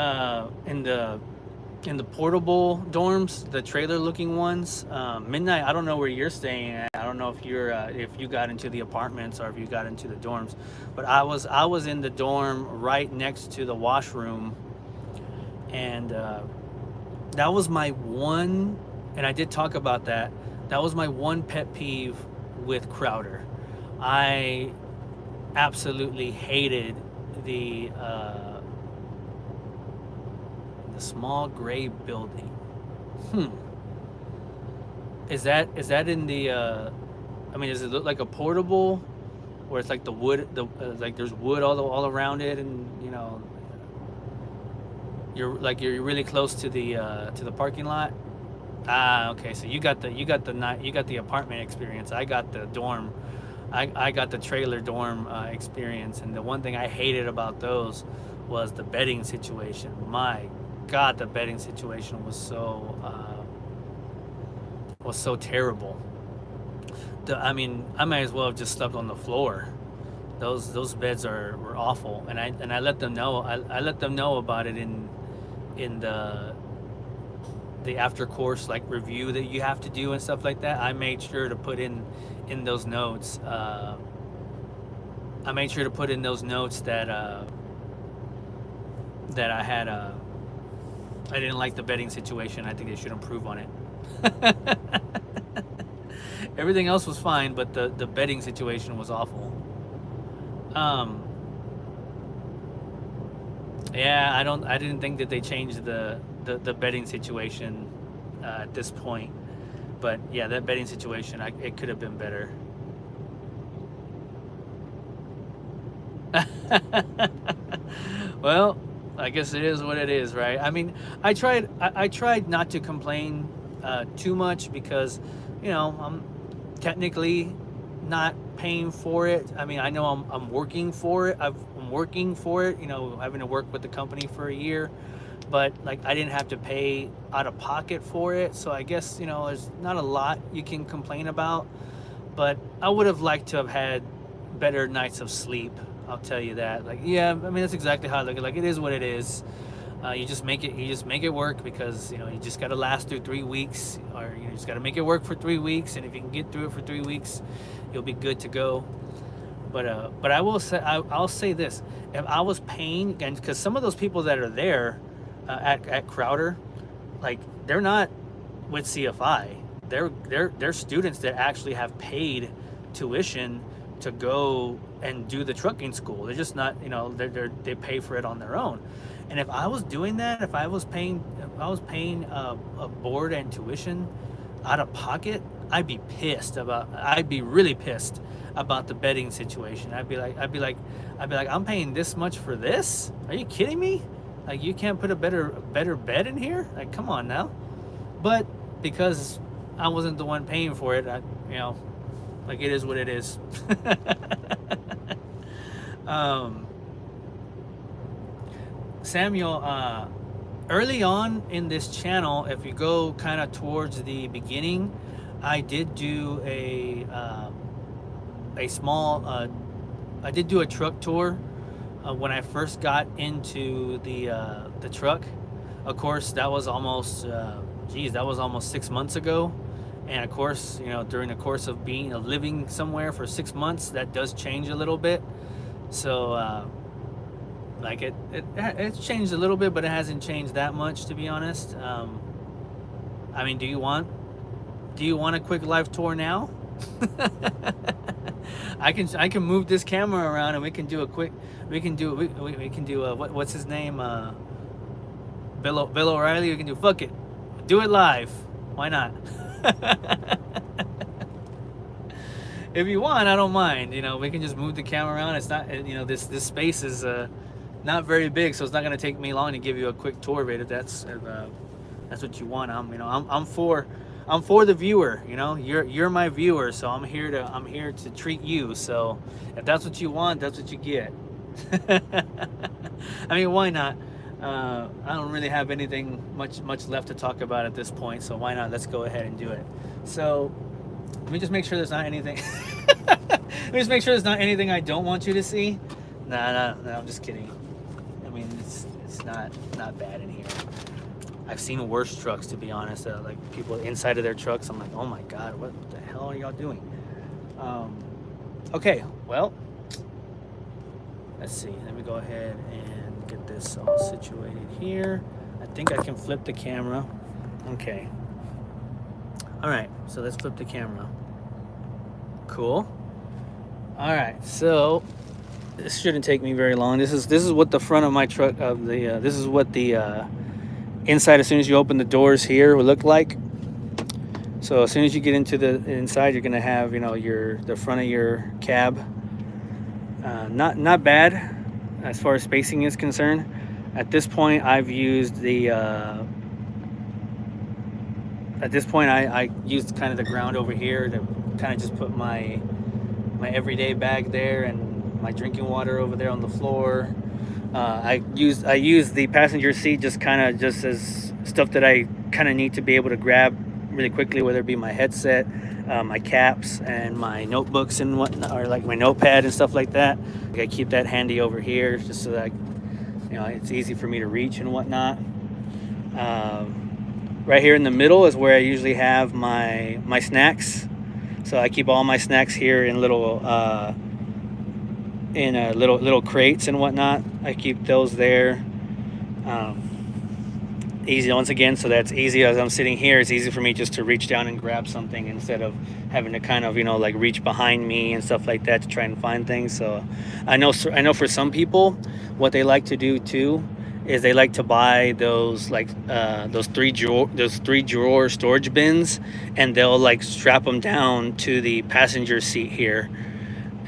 portable dorms, the trailer-looking ones. Midnight, I don't know where you're staying at. I don't know if you got into the apartments or if you got into the dorms, but I was in the dorm right next to the washroom, and that was my one. And I did talk about that. That was my one pet peeve with Crowder. I absolutely hated the small gray building. Is that in the I mean, does it look like a portable where it's like the wood, like there's wood all around it, and you're really close to the parking lot? Okay, so you got the apartment experience. I got the dorm. I got the trailer dorm experience, and the one thing I hated about those was the bedding situation. My God, the bedding situation was so terrible. I mean, I might as well have just slept on the floor. Those beds were awful, and I let them know. I let them know about it in the after course review that you have to do and stuff like that. I made sure to put in those notes. I made sure to put in those notes that I had. I didn't like the bedding situation. I think they should improve on it. Everything else was fine, but the bedding situation was awful. Yeah, I didn't think that they changed the bedding situation at this point. But yeah, that bedding situation, it could have been better. Well, I guess it is what it is, right? I mean, I tried not to complain too much because, I'm technically not paying for it. I mean, I know I'm working for it. I'm working for it, having to work with the company for a year, but I didn't have to pay out of pocket for it. So I guess, there's not a lot you can complain about, but I would have liked to have had better nights of sleep. I'll tell you that. Yeah, I mean, that's exactly how I look at it. It is what it is. You just make it work, because you just got to last through 3 weeks, or you just got to make it work for 3 weeks, and if you can get through it for 3 weeks, you'll be good to go. But I will say, I'll say this: if I was paying, and because some of those people that are there at Crowder, they're not with CFI. They're students that actually have paid tuition to go and do the trucking school. They're just not, they pay for it on their own. And if I was doing that, if I was paying a board and tuition out of pocket, I'd be really pissed about the bedding situation. I'd be like, I'm paying this much for this? Are you kidding me? Like, you can't put a better bed in here? Like, come on now. But because I wasn't the one paying for it, you know, like, it is what it is. um, Samuel, early on in this channel, if you go kind of towards the beginning, I did do a small I did do a truck tour when I first got into the truck. Of course, that was almost that was almost 6 months ago. And of course, you know, during the course of living somewhere for 6 months, that does change a little bit. So like it's changed a little bit, but it hasn't changed that much, to be honest. I mean, do you want a quick live tour now? I can move this camera around and we can do what's his name, Bill O'Reilly. We can do fuck it, do it live. Why not? If you want, I don't mind. You know, we can just move the camera around. It's not, you know, this space is not very big, so it's not going to take me long to give you a quick tour of it. If that's what you want. I'm for the viewer. You know, you're my viewer, so I'm here to treat you. So if that's what you want, that's what you get. I mean, why not? I don't really have anything much left to talk about at this point, so why not? Let's go ahead and do it. So let me just make sure there's not anything. Let me just make sure there's not anything I don't want you to see. Nah, I'm just kidding. I mean, it's not bad in here. I've seen worse trucks, to be honest. Like, people inside of their trucks, I'm like, oh my god, what the hell are y'all doing? Okay, well, let's see. Let me go ahead and get this all situated here. I think I can flip the camera. Okay. All right, so let's flip the camera. Cool. All right, so this shouldn't take me very long. This is what the front of my truck this is what the inside, as soon as you open the doors here, will look like. So as soon as you get into the inside, you're gonna have, you know, the front of your cab. Not bad as far as spacing is concerned. At this point, I've used I used kind of the ground over here to kind of just put my everyday bag there and my drinking water over there on the floor. I use the passenger seat just as stuff that I kind of need to be able to grab really quickly, whether it be my headset, my caps, and my notebooks and whatnot, or like my notepad and stuff like that. I keep that handy over here just so that it's easy for me to reach and whatnot. Right here in the middle is where I usually have my snacks. So I keep all my snacks here in little crates and whatnot. I keep those there. Easy once again, so that's easy. As I'm sitting here, it's easy for me just to reach down and grab something instead of having to kind of like reach behind me and stuff like that to try and find things. So I know for some people, what they like to do too is they like to buy those those three drawer storage bins, and they'll like strap them down to the passenger seat here,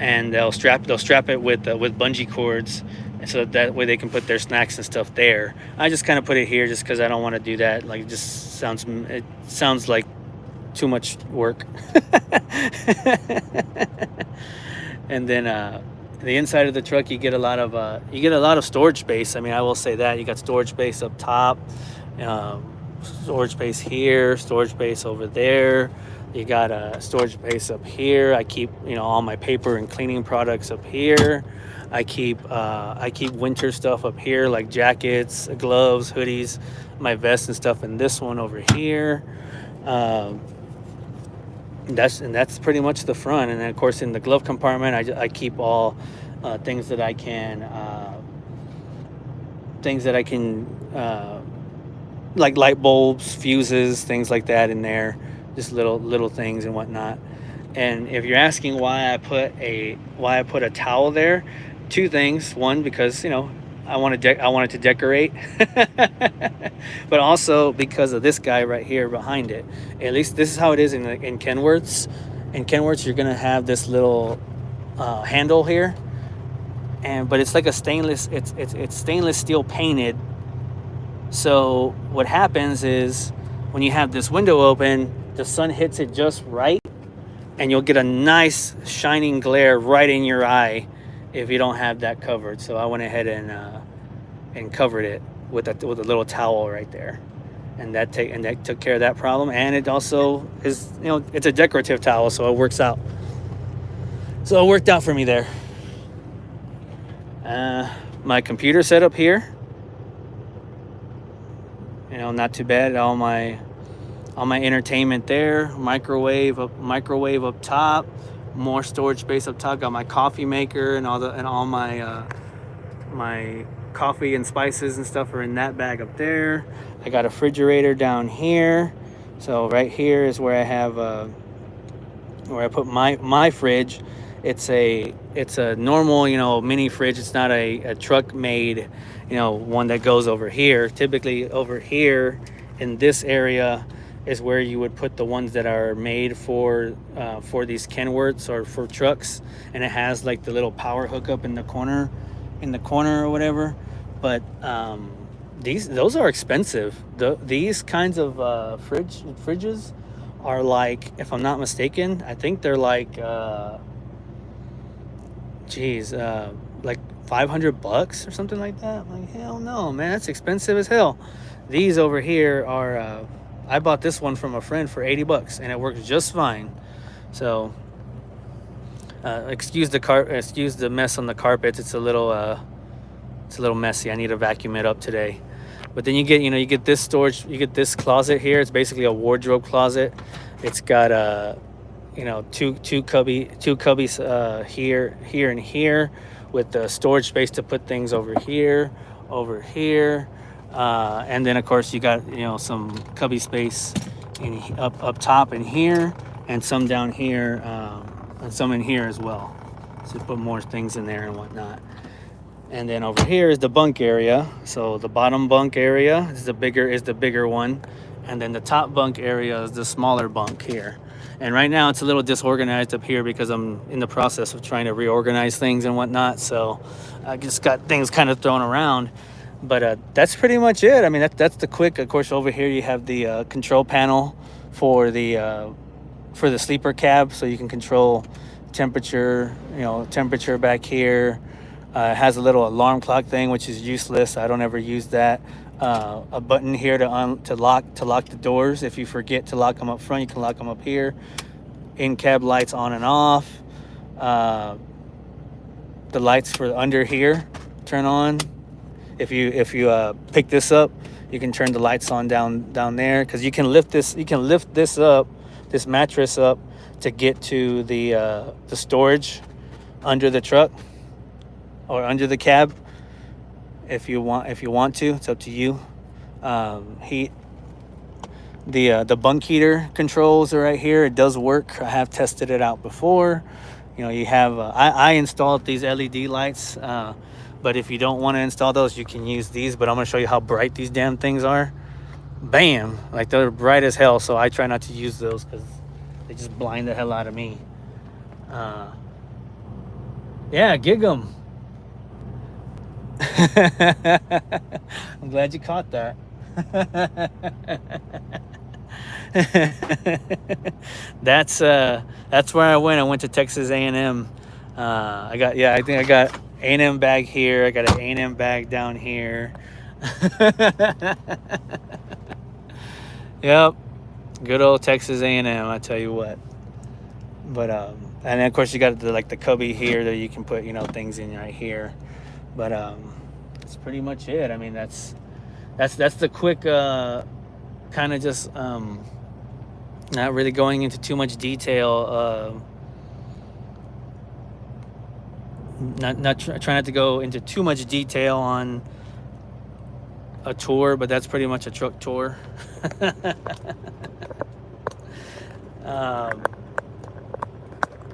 and they'll strap it with bungee cords, so that way they can put their snacks and stuff there. I just kind of put it here just because I don't want to do that. Like, it sounds like too much work. And then the inside of the truck, you get a lot of storage space. I mean, I will say that you got storage space up top, storage space here, storage space over there. You got a storage space up here. I keep all my paper and cleaning products up here. I keep winter stuff up here, like jackets, gloves, hoodies, my vest and stuff in this one over here. That's pretty much the front. And then of course in the glove compartment, I keep all things that I can like light bulbs, fuses, things like that in there, just little things and whatnot. And if you're asking why I put a towel there, two things. One, because I wanted to decorate, but also because of this guy right here behind it. At least this is how it is in Kenworths. In Kenworths, you're gonna have this little handle here, but it's like a stainless. It's stainless steel painted. So what happens is when you have this window open, the sun hits it just right, and you'll get a nice shining glare right in your eye if you don't have that covered. So I went ahead and covered it with a little towel right there, and that took care of that problem. And it also is, it's a decorative towel, so it works out. So it worked out for me there. My computer setup here, not too bad. All my entertainment there. Microwave up top. More storage space up top. Got my coffee maker and all my my coffee and spices and stuff are in that bag up there. I got a refrigerator down here. So right here is where I have where I put my fridge. It's a normal, mini fridge. It's not a truck made, one that goes over here. Typically over here in this area is where you would put the ones that are made for these Kenworths or for trucks, and it has like the little power hookup in the corner or whatever. But those are expensive. These kinds of fridges are like, if I'm not mistaken, I think they're like like $500 or something like that. I'm like, hell no, man, that's expensive as hell. These over here are I bought this one from a friend for $80 and it works just fine. So excuse the mess on the carpets. It's a little messy. I need to vacuum it up today. But then you get this storage, you get this closet here. It's basically a wardrobe closet. It's got two cubbies here and here, with the storage space to put things over here, and then of course you got some cubby space up top in here, and some down here, and some in here as well. So put more things in there and whatnot. And then over here is the bunk area. So the bottom bunk area is the bigger one, and then the top bunk area is the smaller bunk here. And right now it's a little disorganized up here because I'm in the process of trying to reorganize things and whatnot. So I just got things kind of thrown around. But that's pretty much it. I mean, that's the quick. Of course, over here you have the control panel for the sleeper cab, so you can control temperature. Temperature back here. It has a little alarm clock thing, which is useless. I don't ever use that. A button here to lock the doors. If you forget to lock them up front, you can lock them up here. In-cab lights on and off. The lights for under here turn on. If you pick this up, you can turn the lights on down there, because you can lift this up, this mattress up, to get to the storage under the truck or under the cab. If you want to, it's up to you. The bunk heater controls are right here. It does work. I have tested it out before. You have I installed these LED lights, but if you don't want to install those, you can use these. But I'm gonna show you how bright these damn things are. Bam, like they're bright as hell. So I try not to use those because they just blind the hell out of me. Yeah, gig 'em. I'm glad you caught that. That's where I went. I went to Texas A&M. I think I got A&M bag here. I got an A&M bag down here. Yep, good old Texas A&M. I tell you what. But and then of course you got the cubby here that you can put things in right here. But that's pretty much it. I mean, that's the quick kind of just not really going into too much detail. Try not to go into too much detail on a tour, but that's pretty much a truck tour.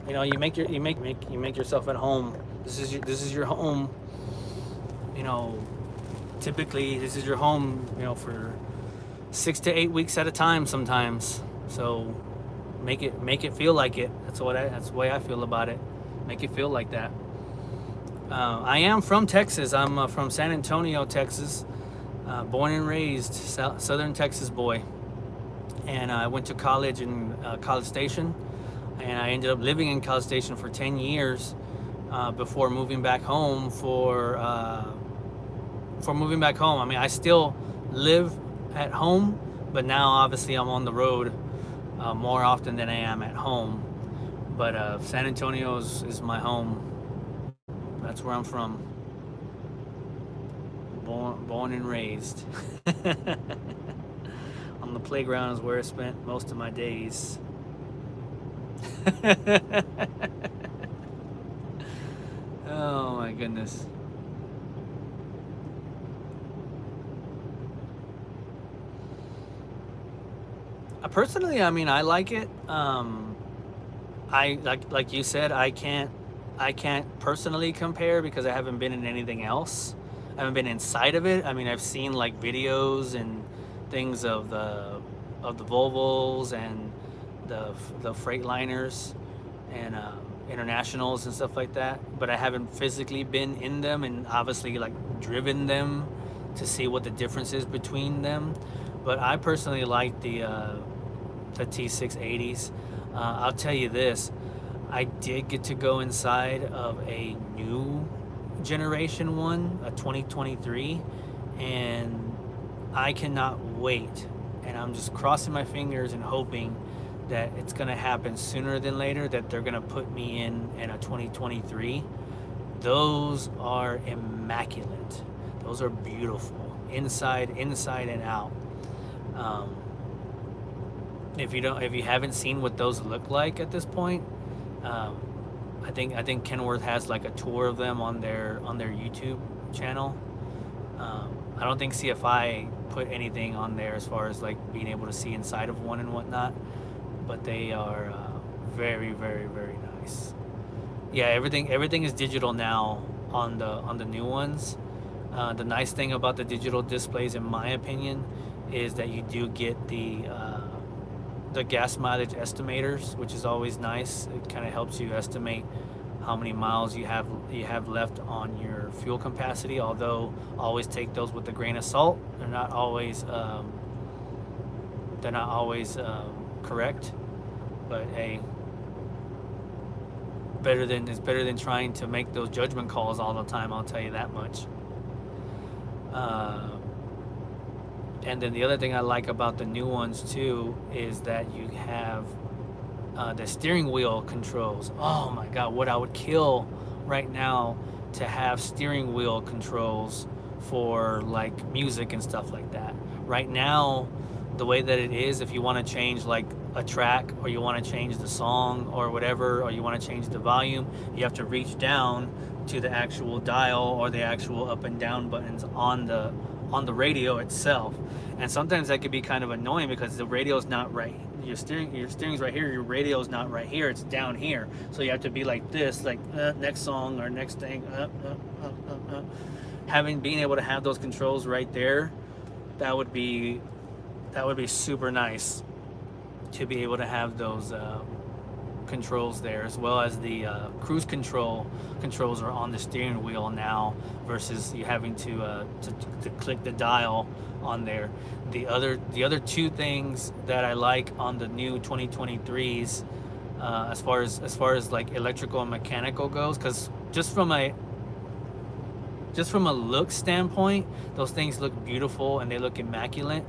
You make yourself at home. This is your home. you know, typically this is your home, you know, for 6 to 8 weeks at a time sometimes. So make it feel like it. That's the way I feel about it. Make it feel like that. I am from Texas. I'm from San Antonio, Texas. Born and raised, Southern Texas boy. And I went to college in College Station, and I ended up living in College Station for 10 years before moving back home for moving back home. I mean, I still live at home, but now obviously I'm on the road more often than I am at home. But San Antonio is my home. That's where I'm from. Born and raised. On the playground is where I spent most of my days. Oh my goodness. Personally, I mean, I like it. I like you said, I can't personally compare because I haven't been in anything else. I haven't been inside of it. I mean, I've seen like videos and things of the Volvos and the Freightliners and internationals and stuff like that. But I haven't physically been in them and obviously like driven them to see what the difference is between them. But I personally like the T680s. I'll tell you this, I did get to go inside of a new generation one, a 2023, and I cannot wait. And I'm just crossing my fingers and hoping that it's going to happen sooner than later, that they're going to put me in a 2023. Those are immaculate. Those are beautiful, inside and out. If you haven't seen what those look like at this point, I think Kenworth has like a tour of them on their YouTube channel. I don't think CFI put anything on there as far as like being able to see inside of one and whatnot, but they are very, very, very nice. Yeah, everything is digital now on the new ones. The nice thing about the digital displays, in my opinion, is that you do get the gas mileage estimators, which is always nice. It kind of helps you estimate how many miles you have left on your fuel capacity. Although always take those with a grain of salt. They're not always correct. But hey, it's better than trying to make those judgment calls all the time. I'll tell you that much. And then the other thing I like about the new ones too is that you have the steering wheel controls. Oh my God, what I would kill right now to have steering wheel controls for like music and stuff like that. Right now, the way that it is, if you want to change like a track or you want to change the song or whatever, or you want to change the volume, you have to reach down to the actual dial or the actual up and down buttons on the radio itself. And sometimes that could be kind of annoying because the radio's not right. Your steering's right here, your radio's not right here, it's down here. So you have to be like this, like next song or next thing. Being able to have those controls right there, that would be super nice to be able to have those controls there, as well as the cruise controls are on the steering wheel now versus you having to click the dial on there. The other two things that I like on the new 2023s, as far as like electrical and mechanical goes, because just from a look standpoint, those things look beautiful and they look immaculate.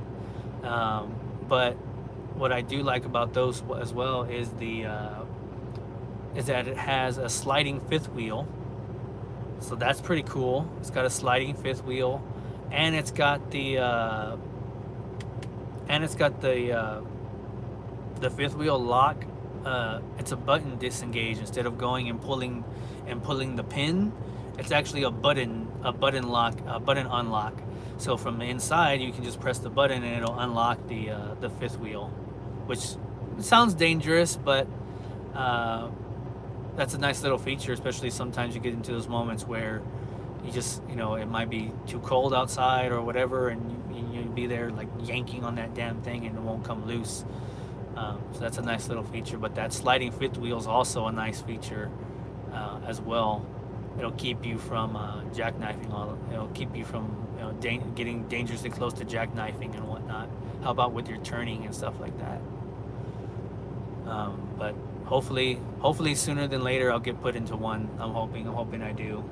But what I do like about those as well is is that it has a sliding fifth wheel. So that's pretty cool. It's got a sliding fifth wheel, and it's got the fifth wheel lock. It's a button disengage instead of going and pulling the pin. It's actually a button unlock. So from the inside, you can just press the button and it'll unlock the fifth wheel, which sounds dangerous, but that's a nice little feature, especially sometimes you get into those moments where You just, it might be too cold outside or whatever, and you'll be there like yanking on that damn thing and it won't come loose. So that's a nice little feature. But that sliding fifth wheel is also a nice feature as well. It'll keep you from jackknifing. It'll keep you from getting dangerously close to jackknifing and whatnot. How about with your turning and stuff like that? But hopefully sooner than later I'll get put into one. I'm hoping I do.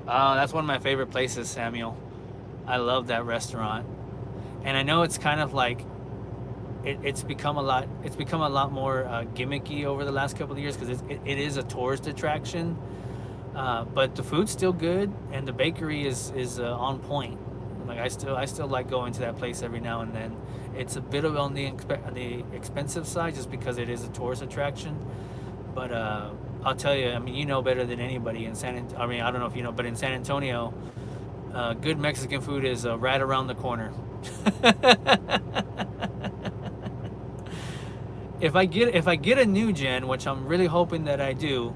That's one of my favorite places, Samuel. I love that restaurant, and I know it's kind of like it's become a lot. It's become a lot more gimmicky over the last couple of years because it is a tourist attraction. But the food's still good, and the bakery is on point. Like I still like going to that place every now and then. It's a bit of on the expensive side just because it is a tourist attraction. But I'll tell you, I mean, you know better than anybody in I mean, I don't know if you know, but in San Antonio, good Mexican food is right around the corner. If I get a new gen, which I'm really hoping that I do,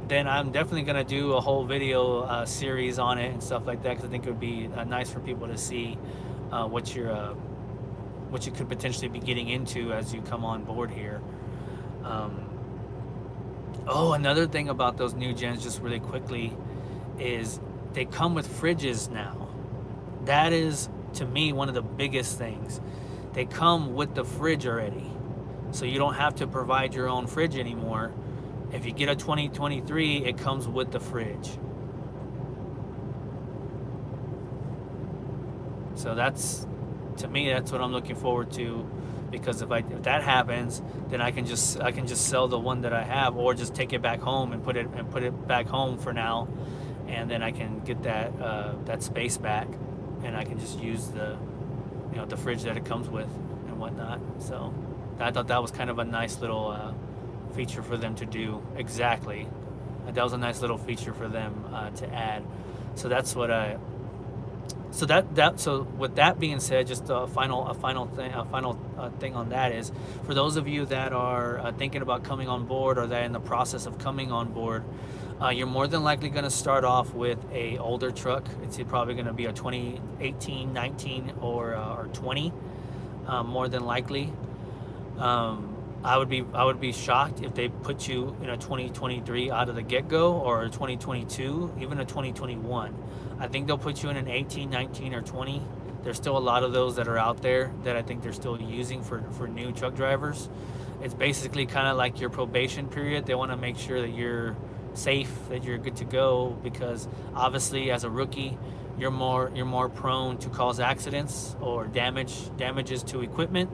then I'm definitely gonna do a whole video series on it and stuff like that because I think it would be nice for people to see what you could potentially be getting into as you come on board here. Another thing about those new gens, just really quickly, is they come with fridges now. That is, to me, one of the biggest things. They come with the fridge already, so you don't have to provide your own fridge anymore. If you get a 2023, it comes with the fridge. So that's, to me, that's what I'm looking forward to, because if that happens, then I can just sell the one that I have, or just take it back home and put it back home for now, and then I can get that space back, and I can just use the fridge that it comes with and whatnot. So I thought that was kind of a nice little feature for them to do. Exactly, that was a nice little feature for them to add. So that's what I. So with that being said, just a final thing on that is, for those of you that are thinking about coming on board, or that are in the process of coming on board, you're more than likely going to start off with a older truck. It's probably going to be a 2018, 19, or 20, more than likely. I would be shocked if they put you in a 2023 out of the get-go, or a 2022, even a 2021. I think they'll put you in an 18, 19, or 20. There's still a lot of those that are out there that I think they're still using for new truck drivers. It's basically kind of like your probation period. They want to make sure that you're safe, that you're good to go, because obviously as a rookie, you're more prone to cause accidents or damages to equipment,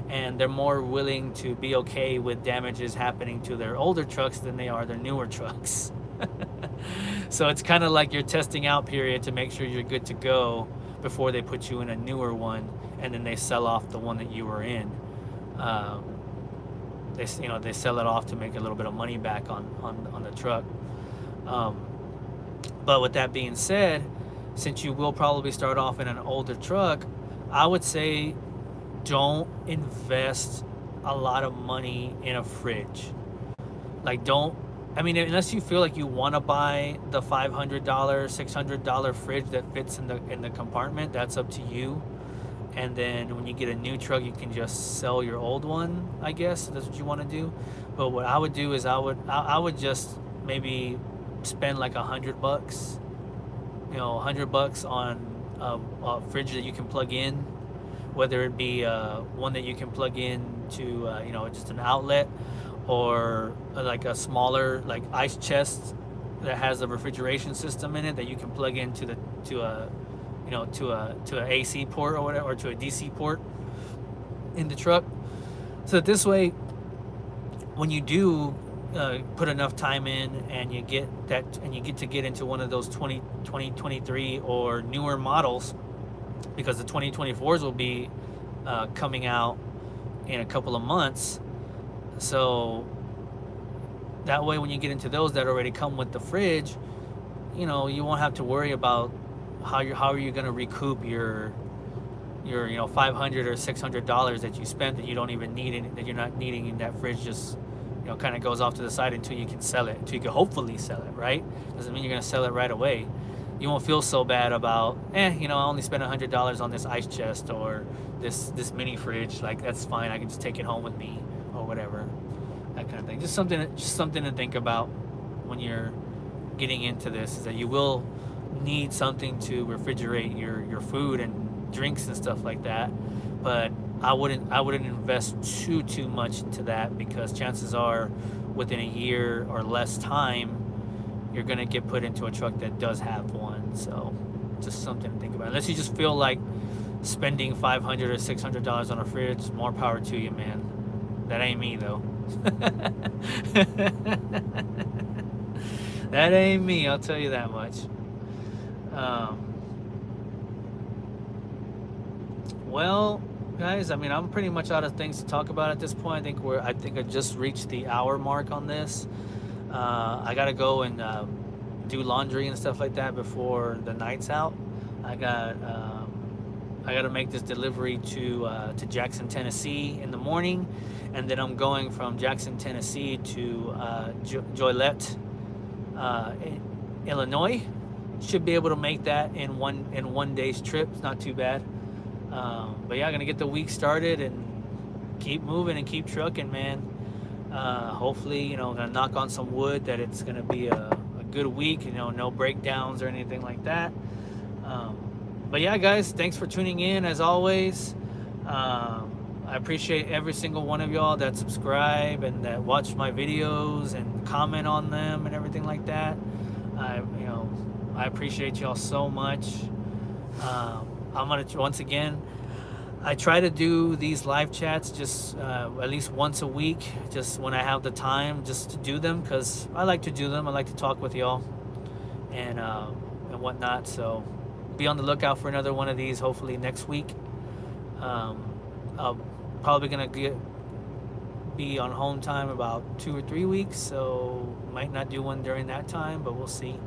and they're more willing to be okay with damages happening to their older trucks than they are their newer trucks. So it's kind of like your testing out period to make sure you're good to go before they put you in a newer one, and then they sell off the one that you were in. They sell it off to make a little bit of money back on the truck. But with that being said, since you will probably start off in an older truck, I would say don't invest a lot of money in a fridge. Unless you feel like you want to buy the $500, $600 fridge that fits in the compartment, that's up to you. And then when you get a new truck, you can just sell your old one, I guess. That's what you want to do. But what I would do is I would just maybe spend like $100, $100 on a fridge that you can plug in, whether it be one that you can plug in to just an outlet, or like a smaller like ice chest that has a refrigeration system in it that you can plug into to an AC port or whatever, or to a DC port in the truck. So that this way, when you do put enough time in, and you get to get into one of those 2023 or newer models, because the 2024s will be coming out in a couple of months. So that way, when you get into those that already come with the fridge, you won't have to worry about how are you going to recoup your your $500 or $600 that you spent that you don't even need that you're not needing in that fridge, just kind of goes off to the side until you can sell it, until you can hopefully sell it, right? Doesn't mean you're gonna sell it right away. You won't feel so bad about, I only spent $100 on this ice chest or this mini fridge. Like, that's fine. I can just take it home with me or whatever, that kind of thing. Just something to think about when you're getting into this, is that you will need something to refrigerate your food and drinks and stuff like that. But I wouldn't invest too much into that, because chances are within a year or less time you're gonna get put into a truck that does have one. So just something to think about. Unless you just feel like spending $500 or $600 on a fridge, more power to you, man. That ain't me though. That ain't me, I'll tell you that much. Well, guys, I'm pretty much out of things to talk about at this point. I think I just reached the hour mark on this. I gotta go and do laundry and stuff like that before the night's out. I gotta make this delivery to Jackson, Tennessee in the morning, and then I'm going from Jackson, Tennessee to Joliet, Illinois. Should be able to make that in one day's trip. It's not too bad. But yeah, I'm gonna get the week started and keep moving and keep trucking, man. Hopefully, gonna knock on some wood that it's gonna be a good week. No breakdowns or anything like that. But yeah, guys, thanks for tuning in as always. I appreciate every single one of y'all that subscribe and that watch my videos and comment on them and everything like that. I appreciate y'all so much. I'm gonna, once again, I try to do these live chats just at least once a week, just when I have the time, just to do them, because I like to do them. I like to talk with y'all and whatnot. So be on the lookout for another one of these, hopefully next week. I'm probably gonna be on home time about 2 or 3 weeks, so might not do one during that time, but we'll see.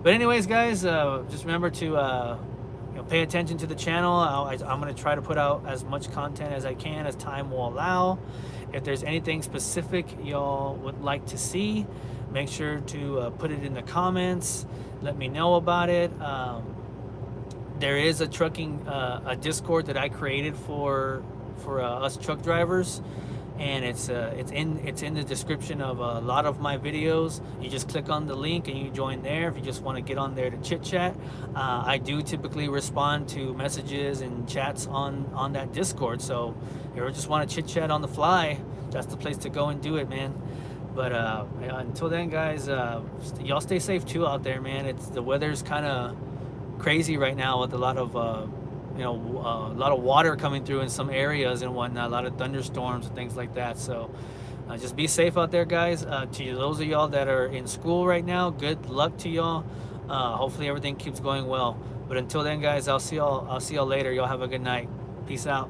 But anyways, guys, just remember to pay attention to the channel. I'm going to try to put out as much content as I can, as time will allow. If there's anything specific y'all would like to see, make sure to put it in the comments. Let me know about it. There is a trucking a Discord that I created for us truck drivers, and it's in the description of a lot of my videos. You just click on the link and you join there if you just want to get on there to chit chat. I do typically respond to messages and chats on that Discord, so if you just want to chit chat on the fly, that's the place to go and do it, man. But until then, guys, y'all stay safe too out there, man. The weather's kind of crazy right now, with a lot of a lot of water coming through in some areas and whatnot, a lot of thunderstorms and things like that. So just be safe out there, guys. To those of y'all that are in school right now, good luck to y'all. Hopefully everything keeps going well. But until then, guys, I'll see y'all later. Y'all have a good night. Peace out.